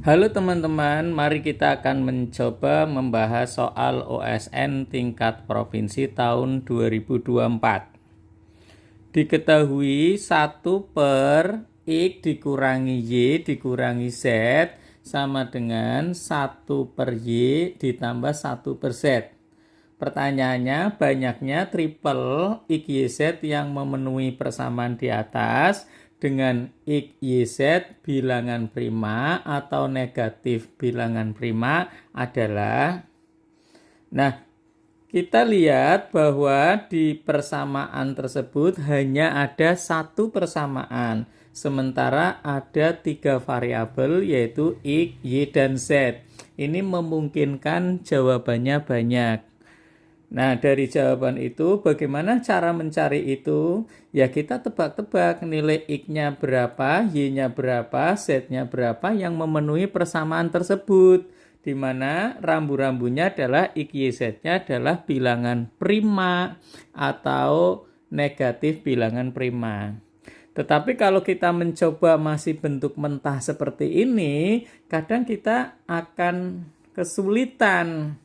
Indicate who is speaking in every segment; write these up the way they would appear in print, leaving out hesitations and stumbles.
Speaker 1: Halo teman-teman, mari kita akan mencoba membahas soal OSN tingkat provinsi tahun 2024. Diketahui 1/X dikurangi Y dikurangi Z sama dengan 1/Y ditambah 1/Z. Pertanyaannya, banyaknya triple XYZ yang memenuhi persamaan di atas dengan XYZ bilangan prima atau negatif bilangan prima adalah. Nah, kita lihat bahwa di persamaan tersebut hanya ada satu persamaan, sementara ada 3 variabel yaitu X, Y, dan Z. Ini memungkinkan jawabannya banyak. Nah, dari jawaban itu bagaimana cara mencari itu? Ya kita tebak-tebak nilai X-nya berapa, Y-nya berapa, Z-nya berapa yang memenuhi persamaan tersebut. Di mana rambu-rambunya adalah X, Y, Z-nya adalah bilangan prima atau negatif bilangan prima. Tetapi kalau kita mencoba masih bentuk mentah seperti ini, kadang kita akan kesulitan.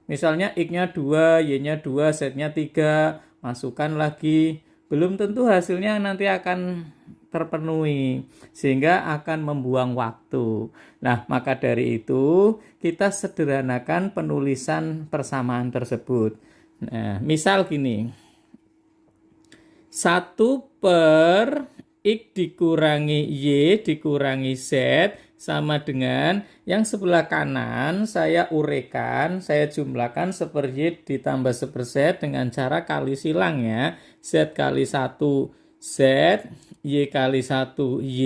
Speaker 1: Misalnya X-nya 2, Y-nya 2, Z-nya 3, masukkan lagi. Belum tentu hasilnya nanti akan terpenuhi, sehingga akan membuang waktu. Nah, maka dari itu, kita sederhanakan penulisan persamaan tersebut. Nah, misal gini. 1/X dikurangi Y dikurangi Z sama dengan yang sebelah kanan saya uraikan, saya jumlahkan 1/Y ditambah 1/Z dengan cara kali silang ya. Z kali 1 Z, Y kali 1 Y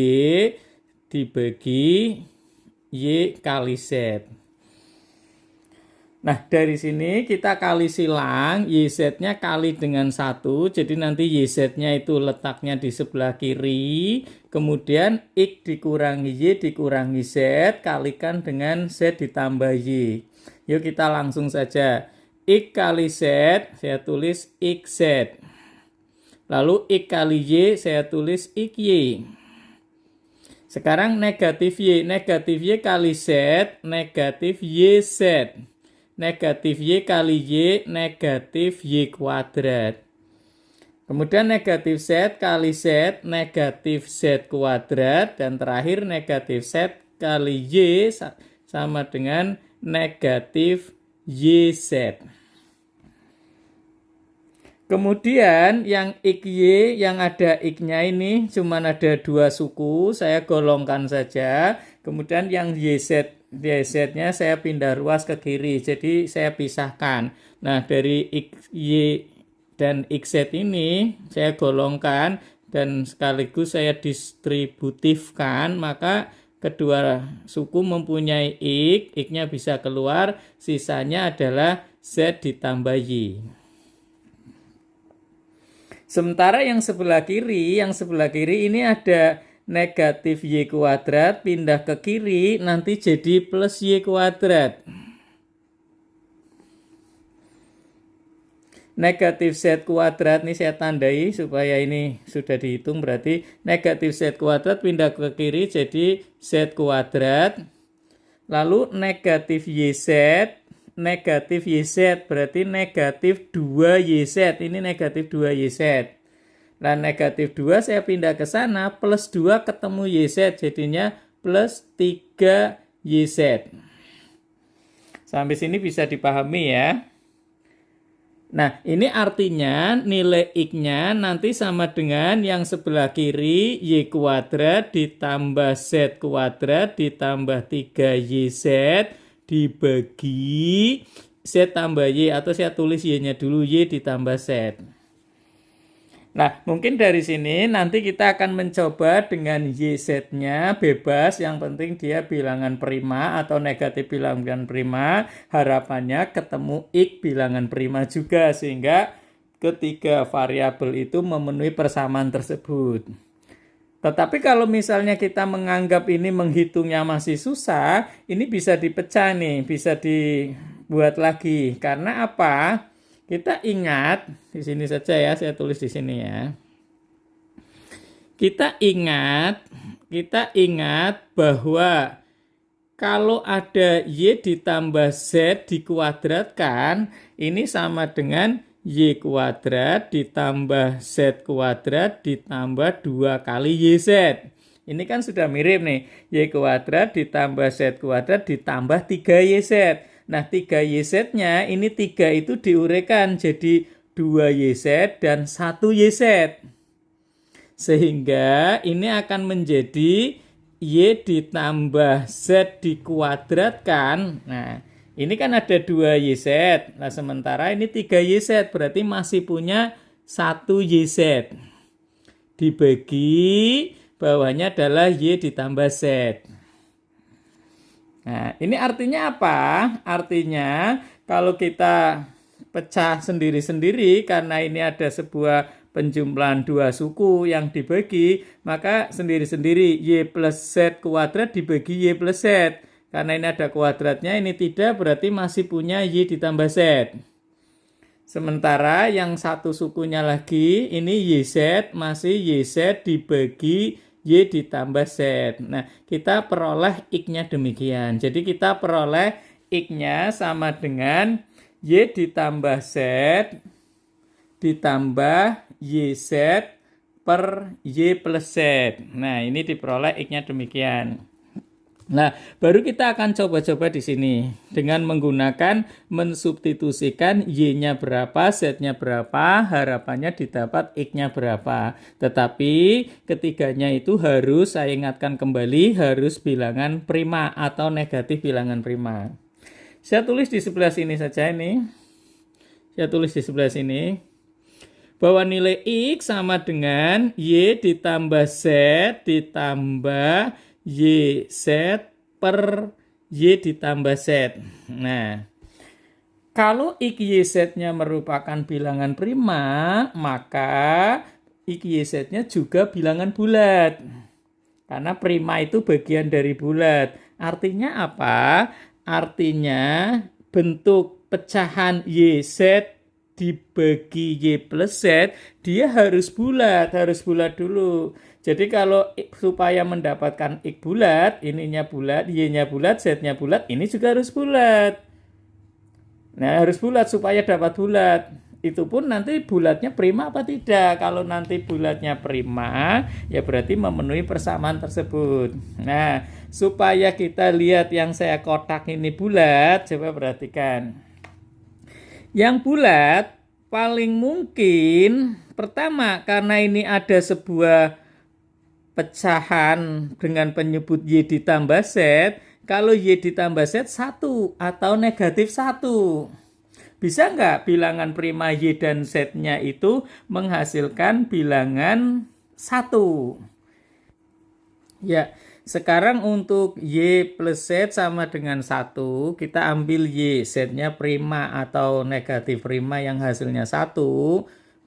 Speaker 1: dibagi Y kali Z. Nah, dari sini kita kali silang, YZ-nya kali dengan 1, jadi nanti YZ-nya itu letaknya di sebelah kiri, kemudian X dikurangi Y dikurangi Z, kalikan dengan Z ditambah Y. Yuk kita langsung saja. X kali Z, saya tulis XZ. Lalu X kali Y, saya tulis XY. Sekarang negatif Y kali Z, negatif YZ. Negatif Y kali Y, negatif Y kuadrat. Kemudian negatif Z kali Z, negatif Z kuadrat. Dan terakhir negatif Z kali Y sama dengan negatif YZ. Kemudian yang XY yang ada X-nya ini cuma ada 2 suku, saya golongkan saja. Kemudian yang YZ-nya saya pindah ruas ke kiri, jadi saya pisahkan. Nah, dari XY dan XZ ini saya golongkan dan sekaligus saya distributifkan, maka kedua suku mempunyai X, X-nya bisa keluar, sisanya adalah Z ditambah Y. Sementara yang sebelah kiri ini ada negatif Y kuadrat, pindah ke kiri, nanti jadi plus Y kuadrat. Negatif Z kuadrat, ini saya tandai supaya ini sudah dihitung, berarti negatif Z kuadrat pindah ke kiri jadi Z kuadrat. Lalu negatif YZ berarti negatif 2YZ, ini negatif 2YZ. Nah, negatif 2 saya pindah ke sana, plus 2 ketemu YZ, jadinya plus 3YZ. Sampai sini bisa dipahami ya. Nah, ini artinya nilai X-nya nanti sama dengan yang sebelah kiri, Y kuadrat ditambah Z kuadrat ditambah 3YZ dibagi Z tambah Y, atau saya tulis Y-nya dulu, Y ditambah Z. Nah, mungkin dari sini nanti kita akan mencoba dengan YZ-nya bebas, yang penting dia bilangan prima atau negatif bilangan prima. Harapannya ketemu X bilangan prima juga, sehingga ketiga variabel itu memenuhi persamaan tersebut. Tetapi kalau misalnya kita menganggap ini menghitungnya masih susah, ini bisa dipecah nih, bisa dibuat lagi. Karena apa? Kita ingat, di sini saja ya, saya tulis di sini ya. Kita ingat bahwa Kalau ada Y ditambah Z dikuadratkan, ini sama dengan Y kuadrat ditambah Z kuadrat ditambah 2 kali YZ. Ini kan sudah mirip nih. Y kuadrat ditambah Z kuadrat ditambah 3YZ. Nah, 3YZ-nya ini 3 itu diuraikan jadi 2YZ dan 1YZ. Sehingga ini akan menjadi Y ditambah Z dikuadratkan. Nah, ini kan ada 2YZ. Nah, sementara ini 3YZ. Berarti masih punya 1YZ. Dibagi bawahnya adalah Y ditambah Z. Nah, ini artinya apa? Artinya kalau kita pecah sendiri-sendiri karena ini ada sebuah penjumlahan dua suku yang dibagi, maka sendiri-sendiri Y plus Z kuadrat dibagi Y plus Z. Karena ini ada kuadratnya, ini tidak, berarti masih punya Y ditambah Z. Sementara yang satu sukunya lagi, ini YZ, masih YZ dibagi Y ditambah Z. Nah, kita peroleh X-nya demikian. Jadi kita peroleh X-nya sama dengan Y ditambah Z ditambah YZ per Y plus Z. Nah, ini diperoleh X-nya demikian. Nah, baru kita akan coba-coba di sini dengan menggunakan mensubstitusikan Y-nya berapa, Z-nya berapa, harapannya didapat X-nya berapa. Tetapi ketiganya itu harus saya ingatkan kembali harus bilangan prima atau negatif bilangan prima. Saya tulis di sebelah sini saja ini. Saya tulis di sebelah sini. Bahwa nilai X sama dengan Y ditambah Z ditambah YZ per Y ditambah Z. Nah, kalau X YZ-nya merupakan bilangan prima, maka X YZ-nya juga bilangan bulat. Karena prima itu bagian dari bulat. Artinya apa? Artinya bentuk pecahan YZ dibagi Y plus Z, dia harus bulat dulu. Jadi kalau supaya mendapatkan X bulat, ininya bulat, Y-nya bulat, Z-nya bulat, ini juga harus bulat. Nah, harus bulat supaya dapat bulat. Itu pun nanti bulatnya prima apa tidak. Kalau nanti bulatnya prima, ya berarti memenuhi persamaan tersebut. Nah, supaya kita lihat yang saya kotak ini bulat, coba perhatikan. Yang bulat paling mungkin pertama karena ini ada sebuah pecahan dengan penyebut Y ditambah Z. Kalau Y ditambah Z 1 atau negatif 1. Bisa nggak bilangan prima Y dan Z-nya itu menghasilkan bilangan 1? Ya. Sekarang untuk Y plus Z sama dengan 1, kita ambil Y, Z-nya prima atau negatif prima yang hasilnya 1.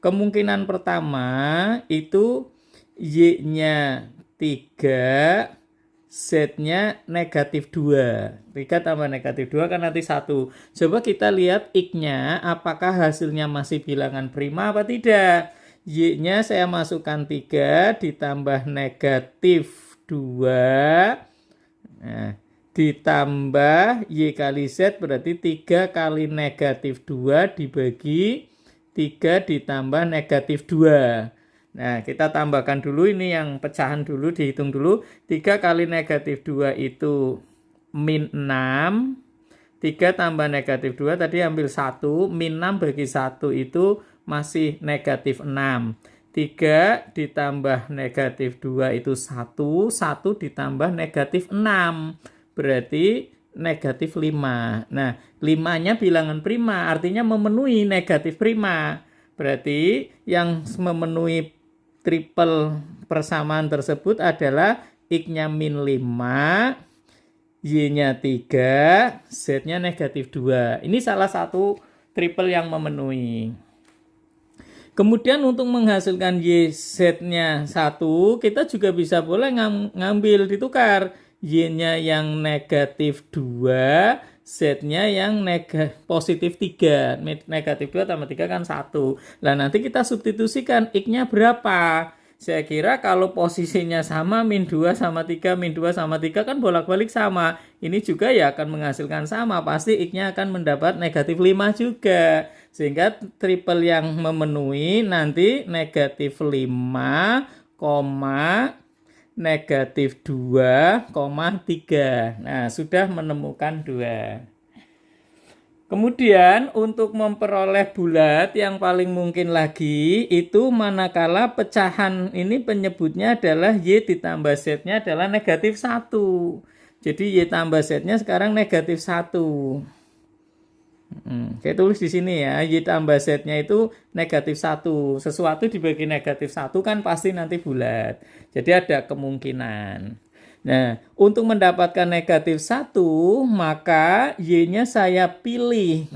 Speaker 1: Kemungkinan pertama itu Y-nya 3, Z-nya negatif 2. 3 tambah negatif 2 kan nanti 1. Coba kita lihat X-nya apakah hasilnya masih bilangan prima apa tidak. Y-nya saya masukkan 3 ditambah negatif 2, nah, ditambah Y kali Z berarti 3 kali negatif 2 dibagi 3 ditambah negatif 2. Nah, kita tambahkan dulu ini yang pecahan dulu, dihitung dulu. 3 kali negatif 2 itu min 6. 3 tambah negatif 2 tadi ambil 1, min 6 bagi 1 itu masih negatif 6. 3 ditambah negatif 2 itu 1, 1 ditambah negatif 6, berarti negatif 5. Nah, 5-nya bilangan prima, artinya memenuhi negatif prima. Berarti yang memenuhi triple persamaan tersebut adalah X-nya min 5, Y-nya 3, Z-nya negatif 2. Ini salah satu triple yang memenuhi. Kemudian untuk menghasilkan YZ-nya 1, kita juga bisa boleh ngambil ditukar. Y-nya yang negatif 2, Z-nya yang positif 3. Negatif 2 tambah 3 kan 1. Nah, nanti kita substitusikan X-nya berapa. saya kira kalau posisinya sama, min 2 sama 3, min 2 sama 3 kan bolak-balik sama. Ini juga ya akan menghasilkan sama. Pasti X-nya akan mendapat negatif 5 juga. Sehingga triple yang memenuhi nanti negatif 5, negatif 2, 3. Nah, sudah menemukan 2. Kemudian untuk memperoleh bulat yang paling mungkin lagi itu manakala pecahan ini penyebutnya adalah Y ditambah Z-nya adalah negatif 1. Jadi Y tambah Z-nya sekarang negatif 1. Saya tulis di sini ya, Y tambah Z-nya itu negatif 1. Sesuatu dibagi negatif 1 kan pasti nanti bulat. Jadi ada kemungkinan. Nah, untuk mendapatkan negatif 1, maka Y-nya saya pilih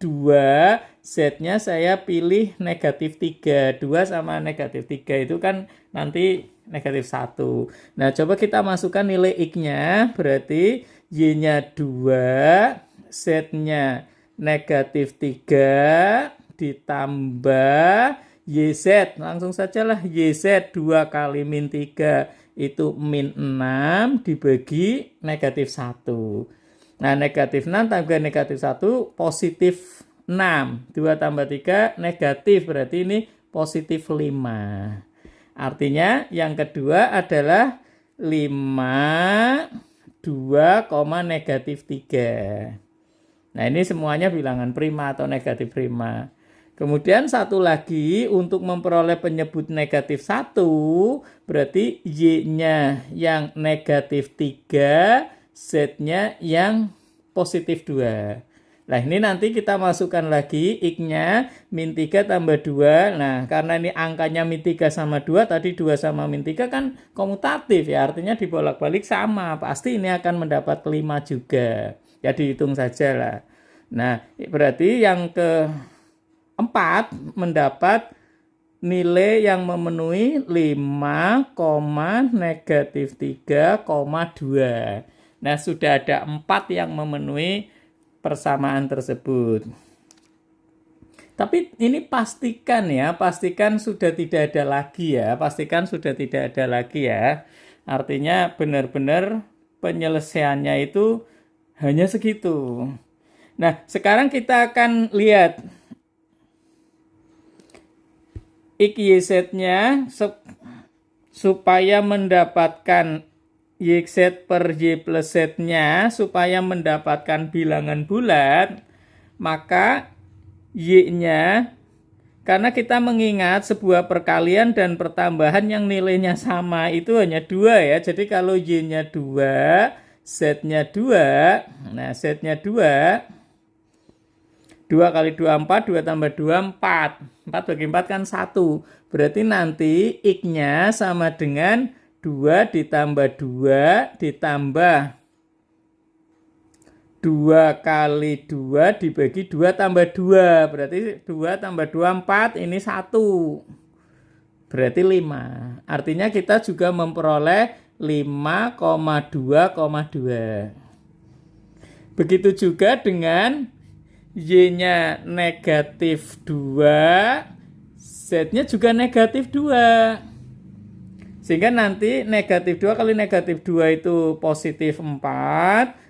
Speaker 1: 2, Z-nya saya pilih negatif 3. 2 sama negatif 3 itu kan nanti negatif 1. Nah, coba kita masukkan nilai X-nya, berarti Y-nya 2, Z-nya negatif 3, ditambah YZ. Langsung sajalah YZ 2 kali min 3. Itu min 6 dibagi negatif 1. Nah, negatif 6 tambah negatif 1 positif 6. 2 tambah 3 negatif, berarti ini positif 5. Artinya yang kedua adalah 5, 2, negatif 3. Nah, ini semuanya bilangan prima atau negatif prima. Kemudian satu lagi untuk memperoleh penyebut negatif 1, berarti Y-nya yang negatif 3, Z-nya yang positif 2. Nah, ini nanti kita masukkan lagi X-nya min 3 tambah 2. Nah, karena ini angkanya min 3 sama 2, tadi 2 sama min 3 kan komutatif ya, artinya dibolak-balik sama. Pasti ini akan mendapat 5 juga. Ya dihitung saja lah. Nah, berarti yang keempat mendapat nilai yang memenuhi 5, negatif 3, 2. Nah, sudah ada 4 yang memenuhi persamaan tersebut. Tapi ini pastikan ya, pastikan sudah tidak ada lagi ya, pastikan sudah tidak ada lagi ya. Artinya benar-benar penyelesaiannya itu hanya segitu. Nah, sekarang kita akan lihat X, Y, Z-nya supaya mendapatkan YZ per Y plus Z-nya, supaya mendapatkan bilangan bulat, maka Y-nya, karena kita mengingat sebuah perkalian dan pertambahan yang nilainya sama, itu hanya 2 ya. Jadi kalau Y-nya 2, Z-nya 2, nah Z-nya 2, 2 kali 2, 4, 2 tambah 2, 4. 4 bagi 4 kan 1. Berarti nanti X-nya sama dengan 2 ditambah 2 ditambah 2 kali 2 dibagi 2 tambah 2. Berarti 2 tambah 2, 4. Ini 1. Berarti 5. Artinya kita juga memperoleh 5,2,2. Begitu juga dengan Y-nya negatif 2, Z-nya juga negatif 2. Sehingga nanti negatif 2 kali negatif 2 itu positif 4.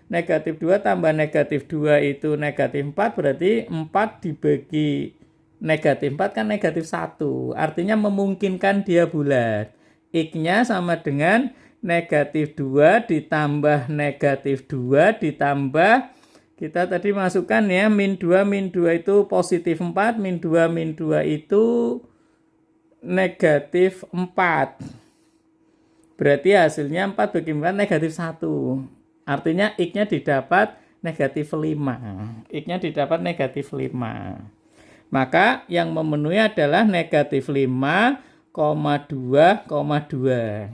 Speaker 1: Negatif 2 tambah negatif 2 itu negatif 4. Berarti 4 dibagi negatif 4 kan negatif 1. Artinya memungkinkan dia bulat. X-nya sama dengan negatif 2 ditambah negatif 2 ditambah, kita tadi masukkan ya, min 2 itu positif 4, min 2 itu negatif 4. Berarti hasilnya 4 bagi 4 negatif 1. Artinya X-nya didapat negatif 5. X-nya didapat negatif 5. Maka yang memenuhi adalah negatif 5,2,2.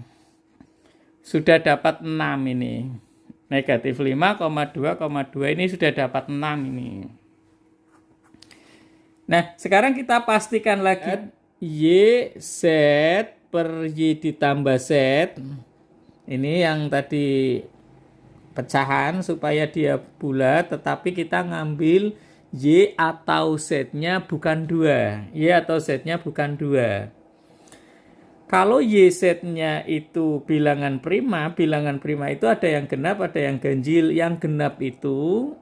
Speaker 1: Sudah dapat 6 ini. Negatif 5,2,2 ini sudah dapat 6 ini. Nah, sekarang kita pastikan lagi Y, Z per Y ditambah Z. Ini yang tadi pecahan supaya dia bulat, tetapi kita ngambil Y atau Z-nya bukan 2. Y atau Z-nya bukan 2. Kalau YZ-nya itu bilangan prima itu ada yang genap, ada yang ganjil. Yang genap itu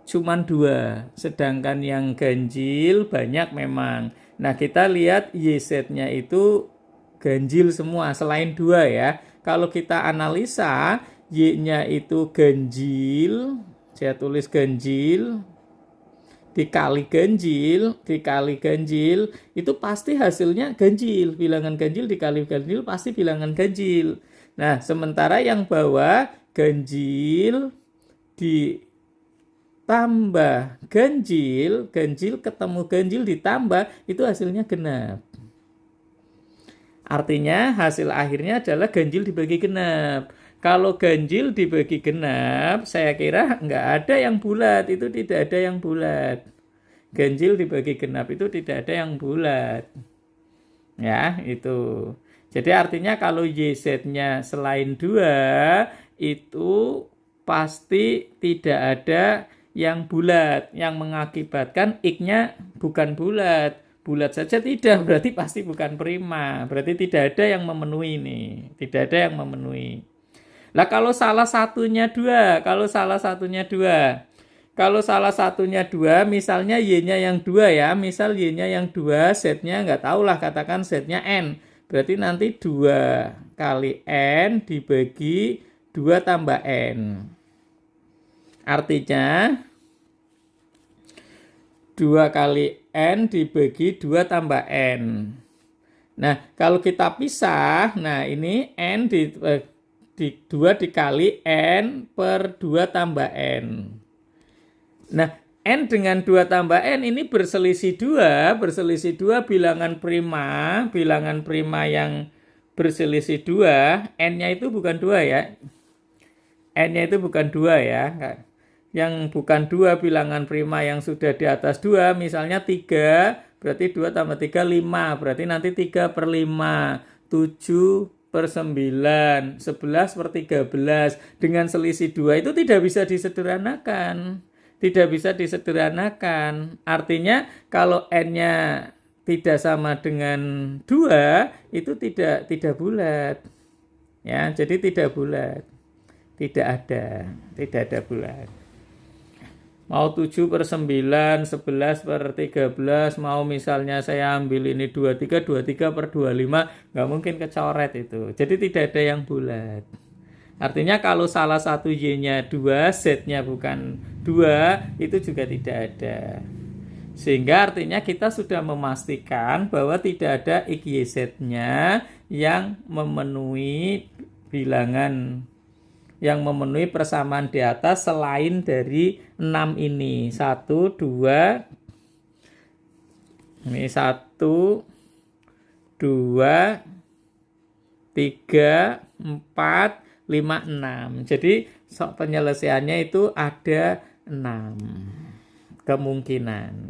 Speaker 1: cuman 2, sedangkan yang ganjil banyak memang. Nah, kita lihat YZ-nya itu ganjil semua selain 2 ya. Kalau kita analisa Y-nya itu ganjil, saya tulis ganjil, dikali ganjil, itu pasti hasilnya ganjil. Bilangan ganjil dikali ganjil pasti bilangan ganjil. Nah, sementara yang bawah ganjil ditambah ganjil ketemu ganjil ditambah, itu hasilnya genap. Artinya hasil akhirnya adalah ganjil dibagi genap. Kalau ganjil dibagi genap, saya kira nggak ada yang bulat, itu tidak ada yang bulat. Ganjil dibagi genap itu tidak ada yang bulat. Ya, itu. Jadi artinya kalau YZ-nya selain 2, itu pasti tidak ada yang bulat, yang mengakibatkan X-nya bukan bulat. Bulat saja tidak, berarti pasti bukan prima. Berarti tidak ada yang memenuhi ini. Tidak ada yang memenuhi. Lah kalau salah satunya 2, kalau salah satunya 2, misalnya Y-nya yang 2 ya, misal Y-nya yang 2, Z-nya nggak tahu lah, katakan Z-nya N. Berarti nanti 2 kali N dibagi 2 tambah N. Artinya 2 kali N dibagi 2 tambah N. Nah, kalau kita pisah, nah ini N di 2 dikali N per 2 tambah N. Nah, N dengan 2 tambah N ini berselisih 2 bilangan prima yang berselisih 2, N-nya itu bukan 2 ya. N-nya itu bukan 2 ya. Yang bukan 2 bilangan prima yang sudah di atas 2, misalnya 3, berarti 2 tambah 3, 5. Berarti nanti 3 per 5, 7 per 9, 11 per 13. Dengan selisih 2 itu tidak bisa disederhanakan. Artinya kalau N-nya tidak sama dengan 2, itu tidak bulat. Ya, jadi tidak bulat. Tidak ada bulat. Mau 7 per 9, 11 per 13, mau misalnya saya ambil ini 23 per 25, nggak mungkin kecoret itu. Jadi tidak ada yang bulat. Artinya kalau salah satu Y-nya 2, Z-nya bukan 2, itu juga tidak ada. Sehingga artinya kita sudah memastikan bahwa tidak ada XYZ-nya yang memenuhi bilangan, yang memenuhi persamaan di atas selain dari 6 ini. 1, 2, ini 1, 2, 3, 4, 5, 6. Jadi penyelesaiannya itu ada 6 kemungkinan.